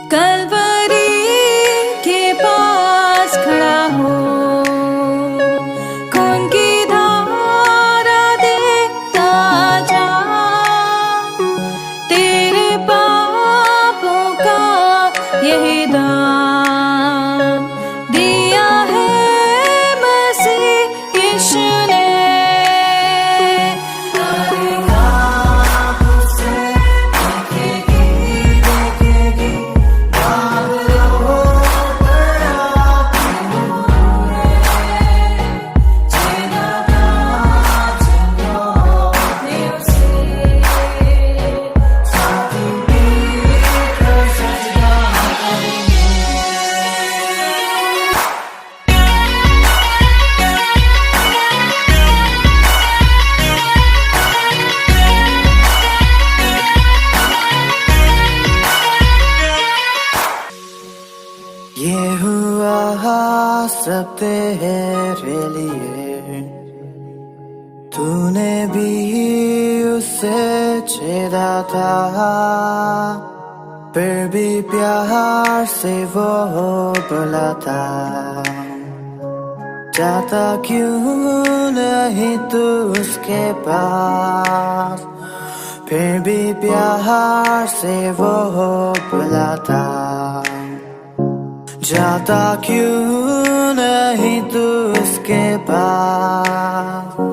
कलवरी के पास खड़ा हो, खून की धारा देखता जा, तेरे पापों का यही दाम दिया है मसीह यीशु ने। ये हुआ सब तेरे लिए, तूने भी उसे छेड़ा था, फिर भी प्यार से वो बुलाता, जाता क्यों नहीं तू उसके पास, फिर भी प्यार से वो बुलाता, जाता क्यों नहीं तू उसके पास।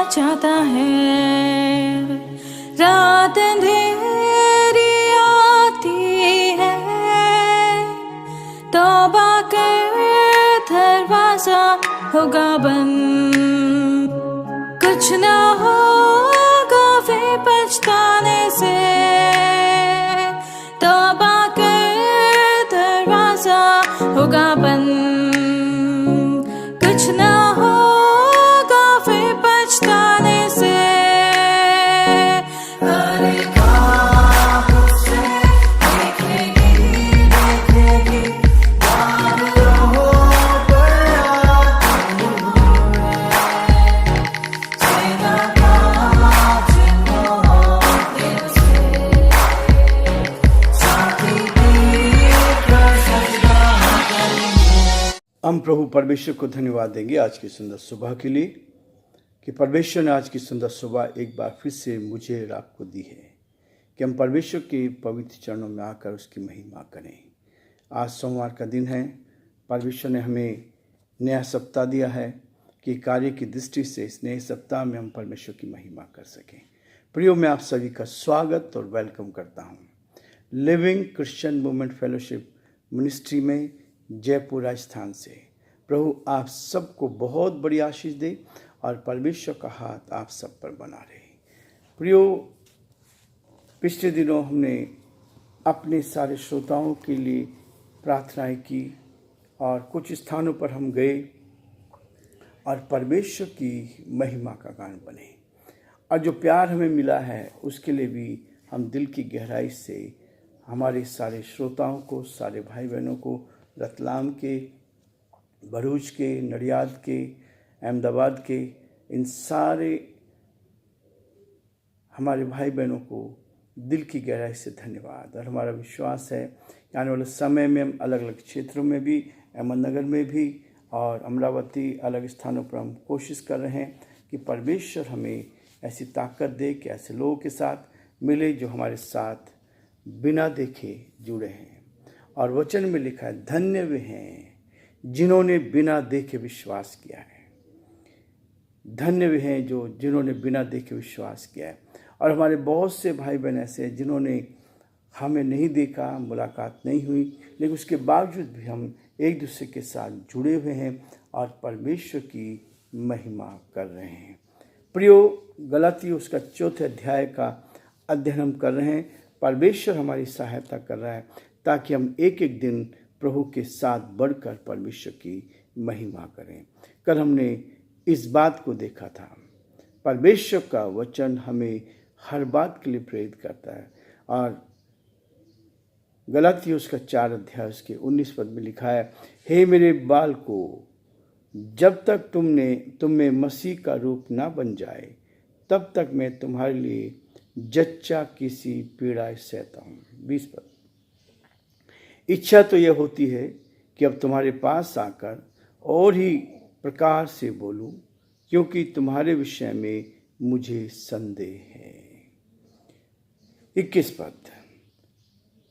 चाहता है, रात अंधेरी आती है, तौबा कर दरवाजा होगा बंद, कुछ ना होगा वे पछताने से, तौबा कर दरवाजा होगा बंद, कुछ ना होगा वे पछताने से। हम प्रभु परमेश्वर को धन्यवाद देंगे आज की सुंदर सुबह के लिए कि परमेश्वर ने आज की सुंदर सुबह एक बार फिर से मुझे और आपको दी है कि हम परमेश्वर के पवित्र चरणों में आकर उसकी महिमा करें। आज सोमवार का दिन है, परमेश्वर ने हमें नया सप्ताह दिया है कि कार्य की दृष्टि से इस नए सप्ताह में हम परमेश्वर की महिमा कर सकें। प्रियो, मैं आप सभी का स्वागत और वेलकम करता हूँ living Christian movement fellowship ministry में जयपुर राजस्थान से। प्रभु आप सबको बहुत बड़ी आशीष दे और परमेश्वर का हाथ आप सब पर बना रहे। प्रियो, पिछले दिनों हमने अपने सारे श्रोताओं के लिए प्रार्थनाएं की और कुछ स्थानों पर हम गए और परमेश्वर की महिमा का गान बने, और जो प्यार हमें मिला है उसके लिए भी हम दिल की गहराई से हमारे सारे श्रोताओं को, सारे भाई बहनों को, रतलाम के, भरूच के, नडियाद के, अहमदाबाद के, इन सारे हमारे भाई बहनों को दिल की गहराई से धन्यवाद। और हमारा विश्वास है कि आने वाले समय में हम अलग अलग क्षेत्रों में भी, अहमदनगर में भी और अमरावती अलग स्थानों पर हम कोशिश कर रहे हैं कि परमेश्वर हमें ऐसी ताकत दे कि ऐसे लोगों के साथ मिले जो हमारे साथ बिना देखे जुड़े हैं। और वचन में लिखा है, धन्य वे हैं जिन्होंने बिना देखे विश्वास किया है। धन्य वे हैं जिन्होंने बिना देखे विश्वास किया है। और हमारे बहुत से भाई बहन ऐसे हैं जिन्होंने हमें नहीं देखा, मुलाकात नहीं हुई, लेकिन उसके बावजूद भी हम एक दूसरे के साथ जुड़े हुए हैं और परमेश्वर की महिमा कर रहे हैं। प्रियो, गलाती उसका 4 अध्याय का अध्ययन हम कर रहे हैं। परमेश्वर हमारी सहायता कर रहा है ताकि हम एक एक दिन प्रभु के साथ बढ़कर परमेश्वर की महिमा करें। कल हमने इस बात को देखा था, परमेश्वर का वचन हमें हर बात के लिए प्रेरित करता है। और गलाती उसका 4 अध्याय उसके 19 पद में लिखा है, हे मेरे बालको, जब तक तुम में मसीह का रूप ना बन जाए तब तक मैं तुम्हारे लिए जच्चा किसी पीड़ा सहता हूँ। 20 पद। इच्छा तो यह होती है कि अब तुम्हारे पास आकर और ही प्रकार से बोलूं, क्योंकि तुम्हारे विषय में मुझे संदेह है। 21 पद।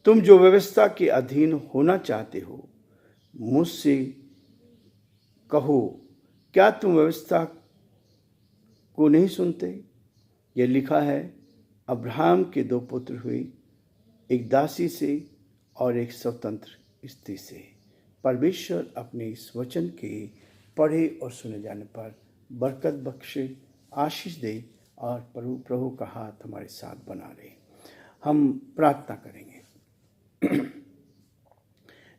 तुम जो व्यवस्था के अधीन होना चाहते हो, मुझसे कहो, क्या तुम व्यवस्था को नहीं सुनते? यह लिखा है, अब्राहम के 2 पुत्र हुए, एक दासी से और एक स्वतंत्र स्त्री से। परमेश्वर अपने इस वचन के पढ़े और सुने जाने पर बरकत बख्शे, आशीष दे और प्रभु का हाथ हमारे साथ बना रहे। हम प्रार्थना करेंगे।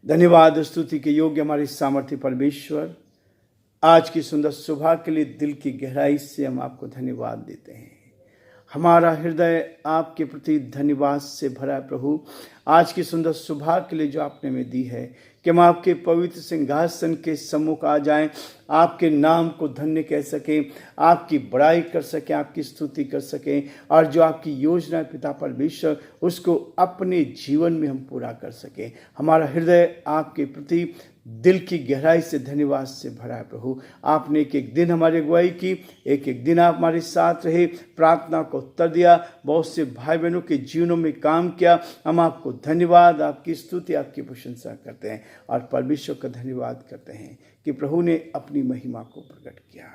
धन्यवाद, स्तुति के योग्य हमारे सामर्थ्य परमेश्वर, आज की सुंदर सुबह के लिए दिल की गहराई से हम आपको धन्यवाद देते हैं। हमारा हृदय आपके प्रति धन्यवाद से भरा है प्रभु। आज की सुंदर सुबह के लिए जो आपने हमें दी है कि हम आपके पवित्र सिंहासन के सम्मुख आ जाएं, आपके नाम को धन्य कह सकें, आपकी बड़ाई कर सकें, आपकी स्तुति कर सकें, और जो आपकी योजना पिता परमेश्वर उसको अपने जीवन में हम पूरा कर सकें। हमारा हृदय आपके प्रति दिल की गहराई से धन्यवाद से भरा है प्रभु। आपने एक एक दिन हमारी अगुवाई की, एक एक दिन आप हमारे साथ रहे, प्रार्थना को उत्तर दिया, बहुत से भाई बहनों के जीवनों में काम किया। हम आपको धन्यवाद, आपकी स्तुति, आपकी प्रशंसा करते हैं और परमेश्वर का धन्यवाद करते हैं कि प्रभु ने अपनी महिमा को प्रकट किया।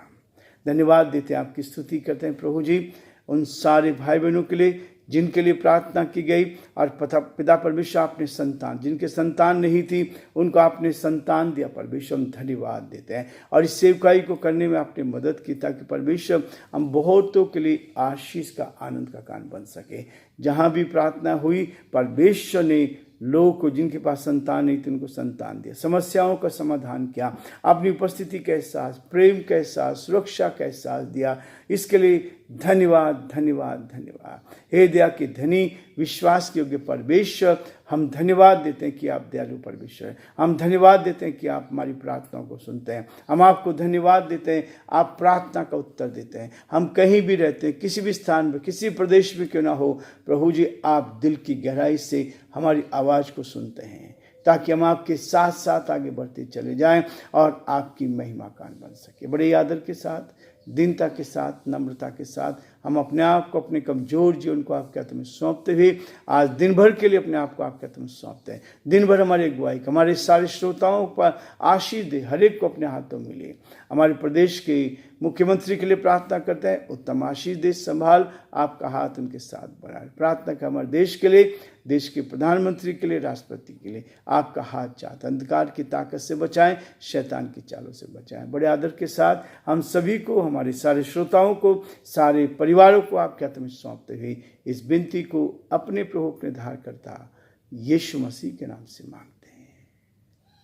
धन्यवाद देते हैं, आपकी स्तुति करते हैं प्रभु जी उन सारे भाई बहनों के लिए जिनके लिए प्रार्थना की गई, और पिता परमेश्वर आपने संतान, जिनके संतान नहीं थी उनको आपने संतान दिया। परमेश्वर हम धन्यवाद देते हैं और इस सेवकाई को करने में आपने मदद की ताकि परमेश्वर हम बहुतों के लिए आशीष का, आनंद का कारण बन सके। जहाँ भी प्रार्थना हुई परमेश्वर ने लोगों को, जिनके पास संतान नहीं थी उनको संतान दिया, समस्याओं का समाधान किया, अपनी उपस्थिति का एहसास, प्रेम का एहसास, सुरक्षा का एहसास दिया। इसके लिए धन्यवाद, धन्यवाद, धन्यवाद। हे दया के धनी, विश्वास के योग्य परमेश्वर, हम धन्यवाद देते हैं कि आप दयालु परमेश्वर हैं। हम धन्यवाद देते हैं कि आप हमारी प्रार्थनाओं को सुनते हैं। हम आपको धन्यवाद देते हैं, आप प्रार्थना का उत्तर देते हैं। हम कहीं भी रहते हैं, किसी भी स्थान में, किसी प्रदेश में क्यों ना हो, प्रभु जी आप दिल की गहराई से हमारी आवाज़ को सुनते हैं ताकि हम आपके साथ साथ आगे बढ़ते चले जाएं और आपकी महिमा कान बन सके। बड़े आदर के साथ, दीनता के साथ, नम्रता के साथ हम अपने आप को, अपने कमजोर जीवन को आपके हाथ में सौंपते हुए आज दिन भर के लिए अपने आप को आपके हाथ में सौंपते हैं। दिन भर हमारी अगुवाई, हमारे सारे श्रोताओं पर आशीष दे, हर एक को अपने हाथों में ले। हमारे प्रदेश के मुख्यमंत्री के लिए प्रार्थना करते हैं, उत्तम आशीष दे, संभाल, आपका हाथ उनके साथ बढ़ाए। प्रार्थना का हमारे देश के लिए, देश के प्रधानमंत्री के लिए, राष्ट्रपति के लिए आपका हाथ चाहता, अंधकार की ताकत से बचाएं, शैतान की चालों से बचाएं। बड़े आदर के साथ हम सभी को, हमारे सारे श्रोताओं को, सारे परिवारों को आपके हाथ में सौंपते हुए इस विनती को अपने प्रभु, अपने धारकर्ता यीशु मसीह के नाम से मांगते हैं,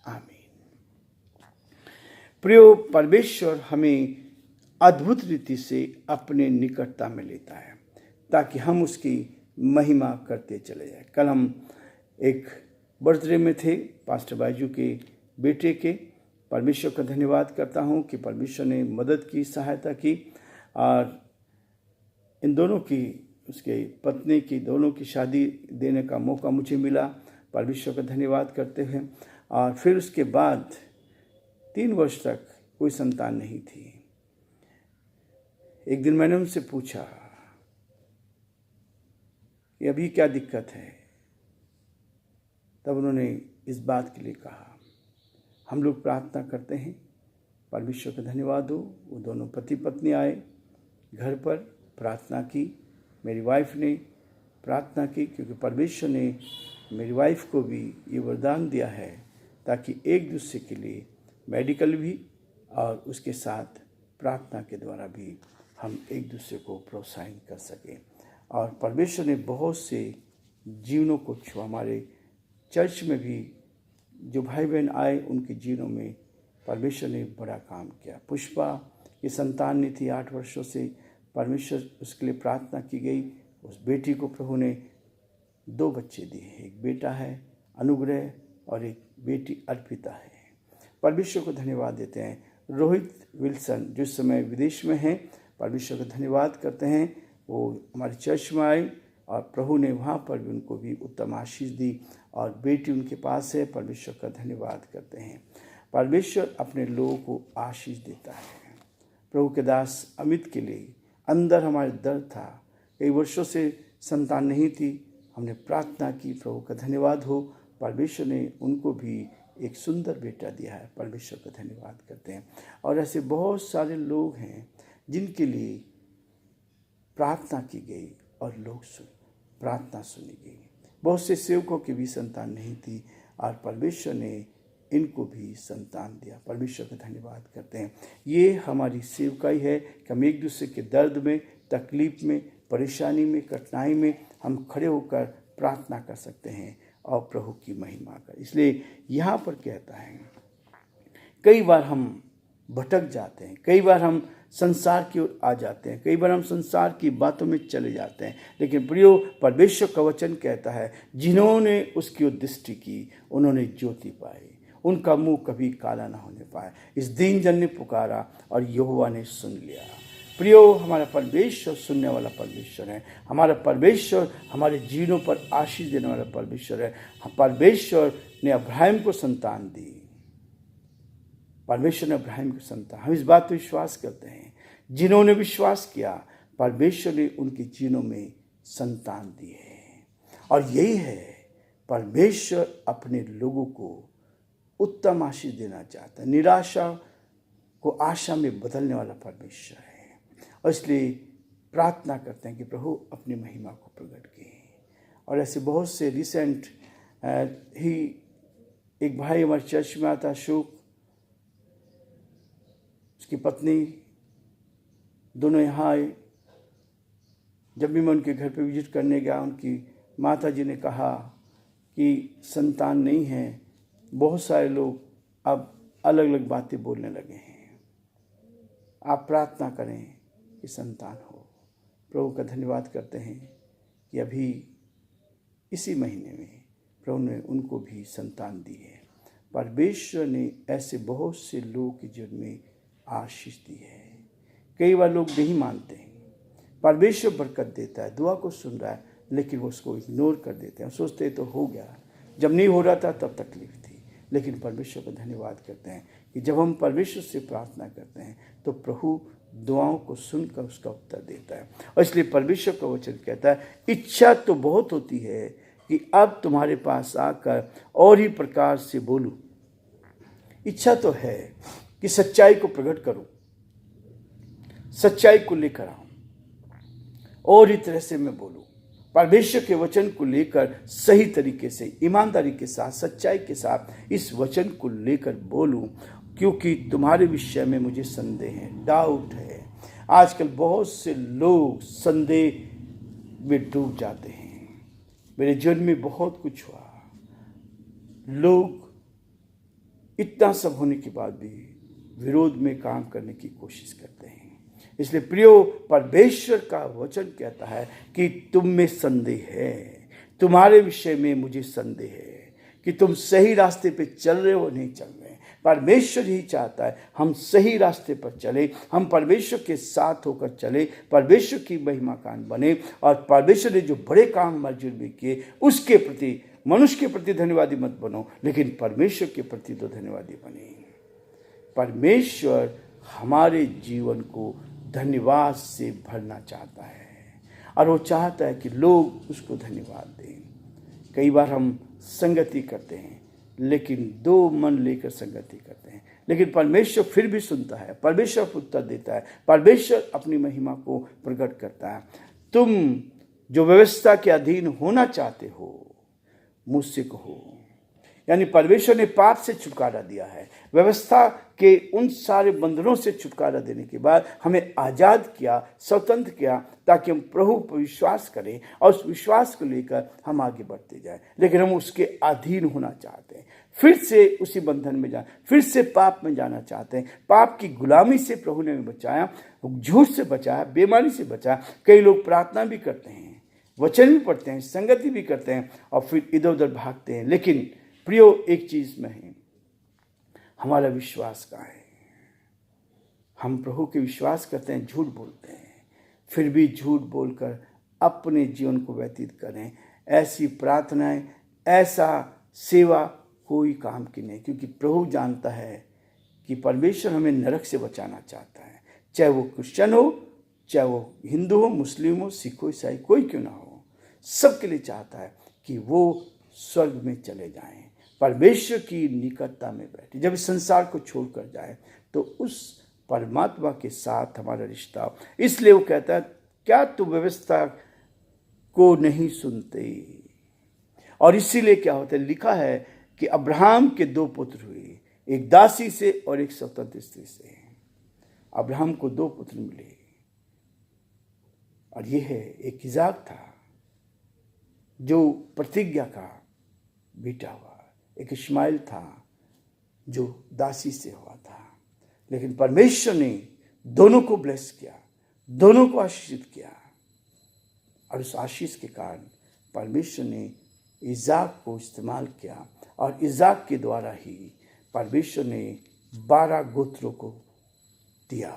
आमीन। प्रियो, परमेश्वर हमें अद्भुत रीति से अपने निकटता में लेता है ताकि हम उसकी महिमा करते चले जाए। कल हम एक बर्थडे में थे पास्टर बाजू के बेटे के। परमेश्वर का धन्यवाद करता हूँ कि परमेश्वर ने मदद की, सहायता की और इन दोनों की, उसके पत्नी की, दोनों की शादी देने का मौका मुझे मिला। परमेश्वर का धन्यवाद करते हुए, और फिर उसके बाद 3 वर्ष तक कोई संतान नहीं थी। एक दिन मैंने उनसे पूछा कि अभी क्या दिक्कत है। तब उन्होंने इस बात के लिए कहा, हम लोग प्रार्थना करते हैं, परमेश्वर का धन्यवाद हो। वो दोनों पति पत्नी आए घर पर, प्रार्थना की, मेरी वाइफ ने प्रार्थना की, क्योंकि परमेश्वर ने मेरी वाइफ को भी ये वरदान दिया है ताकि एक दूसरे के लिए मेडिकल भी और उसके साथ प्रार्थना के द्वारा भी हम एक दूसरे को प्रोत्साहित कर सकें। और परमेश्वर ने बहुत से जीवनों को छुआ। हमारे चर्च में भी जो भाई बहन आए उनके जीवनों में परमेश्वर ने बड़ा काम किया। पुष्पा की संतान नहीं थी 8 वर्षों से, परमेश्वर उसके लिए प्रार्थना की गई। उस बेटी को प्रभु ने 2 बच्चे दिए, एक बेटा है अनुग्रह और एक बेटी अर्पिता है। परमेश्वर को धन्यवाद देते हैं। रोहित विल्सन जो इस समय विदेश में हैं, परमेश्वर का धन्यवाद करते हैं। वो हमारे चर्च में आए और प्रभु ने वहाँ पर भी उनको भी उत्तम आशीष दी और बेटी उनके पास है। परमेश्वर का धन्यवाद करते हैं। परमेश्वर अपने लोगों को आशीष देता है। प्रभु के दास अमित के लिए अंदर हमारे दर्द था, कई वर्षों से संतान नहीं थी, हमने प्रार्थना की, प्रभु का धन्यवाद हो, परमेश्वर ने उनको भी एक सुंदर बेटा दिया है। परमेश्वर का धन्यवाद करते हैं। और ऐसे बहुत सारे लोग हैं जिनके लिए प्रार्थना की गई और प्रार्थना सुनी गई। बहुत से सेवकों की भी संतान नहीं थी और परमेश्वर ने इनको भी संतान दिया। परमेश्वर का धन्यवाद करते हैं। ये हमारी सेवकाई है कि हम एक दूसरे के दर्द में, तकलीफ में, परेशानी में, कठिनाई में हम खड़े होकर प्रार्थना कर सकते हैं और प्रभु की महिमा कर। इसलिए यहाँ पर कहता है, कई बार हम भटक जाते हैं, कई बार हम संसार की ओर आ जाते हैं, कई बार हम संसार की बातों में चले जाते हैं, लेकिन प्रियो परमेश्वर का वचन कहता है, जिन्होंने उसकी ओर दृष्टि की उन्होंने ज्योति पाई, उनका मुंह कभी काला ना होने पाया। इस दीन जन ने पुकारा और यहोवा ने सुन लिया। प्रियो, हमारा परमेश्वर सुनने वाला परमेश्वर है। हमारा परमेश्वर हमारे जीवनों पर आशीष देने वाला परमेश्वर है। परमेश्वर ने अब्राहम को संतान दी। परमेश्वर ने अब्राहम को संतान, हम इस बात पर विश्वास करते हैं। जिन्होंने विश्वास किया, परमेश्वर ने उनके जीवनों में संतान दी है। और यही है, परमेश्वर अपने लोगों को उत्तम आशीष देना चाहता है। निराशा को आशा में बदलने वाला परमेश्वर है। और इसलिए प्रार्थना करते हैं कि प्रभु अपनी महिमा को प्रकट किए। और ऐसे बहुत से रिसेंट ही एक भाई हमारे चर्च में आता, अशोक, उसकी पत्नी, दोनों यहाँ आए। जब भी मैं उनके घर पे विजिट करने गया, उनकी माता जी ने कहा कि संतान नहीं है। बहुत सारे लोग अब अलग अलग बातें बोलने लगे हैं। आप प्रार्थना करें कि संतान हो। प्रभु का धन्यवाद करते हैं कि अभी इसी महीने में प्रभु ने उनको भी संतान दी है। परमेश्वर ने ऐसे बहुत से लोगों के जीवन में आशीष दी है। कई बार लोग नहीं मानते हैं। परमेश्वर बरकत देता है, दुआ को सुन रहा है, लेकिन वो उसको इग्नोर कर देते हैं। सोचते तो हो गया, जब नहीं हो रहा था तब तकलीफ थी। लेकिन परमेश्वर का धन्यवाद करते हैं कि जब हम परमेश्वर से प्रार्थना करते हैं तो प्रभु दुआओं को सुनकर उसका उत्तर देता है। और इसलिए परमेश्वर का वचन कहता है, इच्छा तो बहुत होती है कि अब तुम्हारे पास आकर और ही प्रकार से बोलूं। इच्छा तो है कि सच्चाई को प्रकट करूं, सच्चाई को लेकर आऊं और इस तरह से मैं बोलूं। परमेश्वर के वचन को लेकर सही तरीके से, ईमानदारी के साथ, सच्चाई के साथ इस वचन को लेकर बोलूं, क्योंकि तुम्हारे विषय में मुझे संदेह है, डाउट है। आजकल बहुत से लोग संदेह में डूब जाते हैं। मेरे जीवन में बहुत कुछ हुआ। लोग इतना सब होने के बाद भी विरोध में काम करने की कोशिश करते हैं। इसलिए प्रियो, परमेश्वर का वचन कहता है कि तुम में संदेह है, तुम्हारे विषय में मुझे संदेह है कि तुम सही रास्ते पे चल रहे हो नहीं चल रहे। परमेश्वर ही चाहता है हम सही रास्ते पर चले, हम परमेश्वर के साथ होकर चले, परमेश्वर की महिमा कान बने। और परमेश्वर ने जो बड़े काम हमारे जीवन में किए, उसके प्रति, मनुष्य के प्रति धन्यवादी मत बनो, लेकिन परमेश्वर के प्रति तो धन्यवादी बने। परमेश्वर हमारे जीवन को धन्यवाद से भरना चाहता है और वो चाहता है कि लोग उसको धन्यवाद दें। कई बार हम संगति करते हैं, लेकिन दो मन लेकर संगति करते हैं, लेकिन परमेश्वर फिर भी सुनता है, परमेश्वर उत्तर देता है, परमेश्वर अपनी महिमा को प्रकट करता है। तुम जो व्यवस्था के अधीन होना चाहते हो, मुझसे कहो। यानी परमेश्वर ने पाप से छुटकारा दिया है, व्यवस्था के उन सारे बंधनों से छुटकारा देने के बाद हमें आज़ाद किया, स्वतंत्र किया, ताकि हम प्रभु पर विश्वास करें और उस विश्वास को लेकर हम आगे बढ़ते जाएं। लेकिन हम उसके अधीन होना चाहते हैं, फिर से उसी बंधन में जाए, फिर से पाप में जाना चाहते हैं। पाप की गुलामी से प्रभु ने बचाया, झूठ से बचाया, बेमारी से बचाया। कई लोग प्रार्थना भी करते हैं, वचन भी पढ़ते हैं, संगति भी करते हैं और फिर इधर उधर भागते हैं। लेकिन प्रियो, एक चीज में है, हमारा विश्वास कहाँ है? हम प्रभु के विश्वास करते हैं, झूठ बोलते हैं, फिर भी झूठ बोलकर अपने जीवन को व्यतीत करें। ऐसी प्रार्थनाएं, ऐसा सेवा कोई काम की नहीं, क्योंकि प्रभु जानता है कि परमेश्वर हमें नरक से बचाना चाहता है। चाहे वो क्रिश्चियन हो, चाहे वो हिंदू हो, मुस्लिम हो, सिख हो, ईसाई, कोई क्यों ना हो, सबके लिए चाहता है कि वो स्वर्ग में चले जाएं, परमेश्वर की निकटता में बैठे। जब इस संसार को छोड़कर जाए तो उस परमात्मा के साथ हमारा रिश्ता। इसलिए वो कहता है, क्या तू व्यवस्था को नहीं सुनते? और इसीलिए क्या होता है, लिखा है कि अब्राहम के दो पुत्र हुए, एक दासी से और एक स्वतंत्र स्त्री से। अब्राहम को दो पुत्र मिले, और यह है, एक इजाक था जो प्रतिज्ञा का बेटा हुआ, एक इस्माइल था जो दासी से हुआ था। लेकिन परमेश्वर ने दोनों को ब्लेस किया, दोनों को आशीषित किया, और उस आशीष के कारण परमेश्वर ने इजाक को इस्तेमाल किया, और इजाक के द्वारा ही परमेश्वर ने 12 गोत्रों को दिया।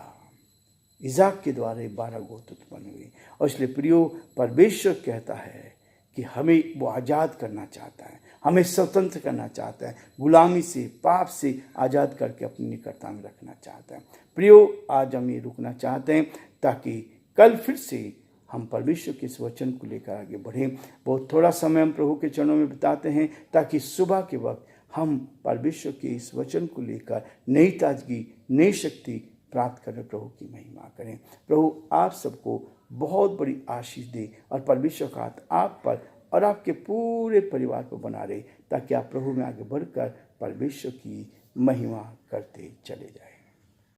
इजाक के द्वारा ही 12 गोत्र उत्पन्न हुए। और इसलिए प्रियो, परमेश्वर कहता है कि हमें वो आज़ाद करना चाहता है, हमें स्वतंत्र करना चाहता है, गुलामी से, पाप से आज़ाद करके अपनी निकटता में रखना चाहता है। प्रियो, आज हम ये रुकना चाहते हैं ताकि कल फिर से हम परमेश्वर के इस वचन को लेकर आगे बढ़ें। बहुत थोड़ा समय हम प्रभु के चरणों में बिताते हैं ताकि सुबह के वक्त हम परमेश्वर के इस वचन को लेकर नई ताजगी, नई शक्ति प्राप्त करें, प्रभु की महिमा करें। प्रभु आप सबको बहुत बड़ी आशीष दे और परमेश्वर का हाथ आप पर और आपके पूरे परिवार को बना रहे, ताकि आप प्रभु में आगे बढ़कर परमेश्वर की महिमा करते चले जाएं।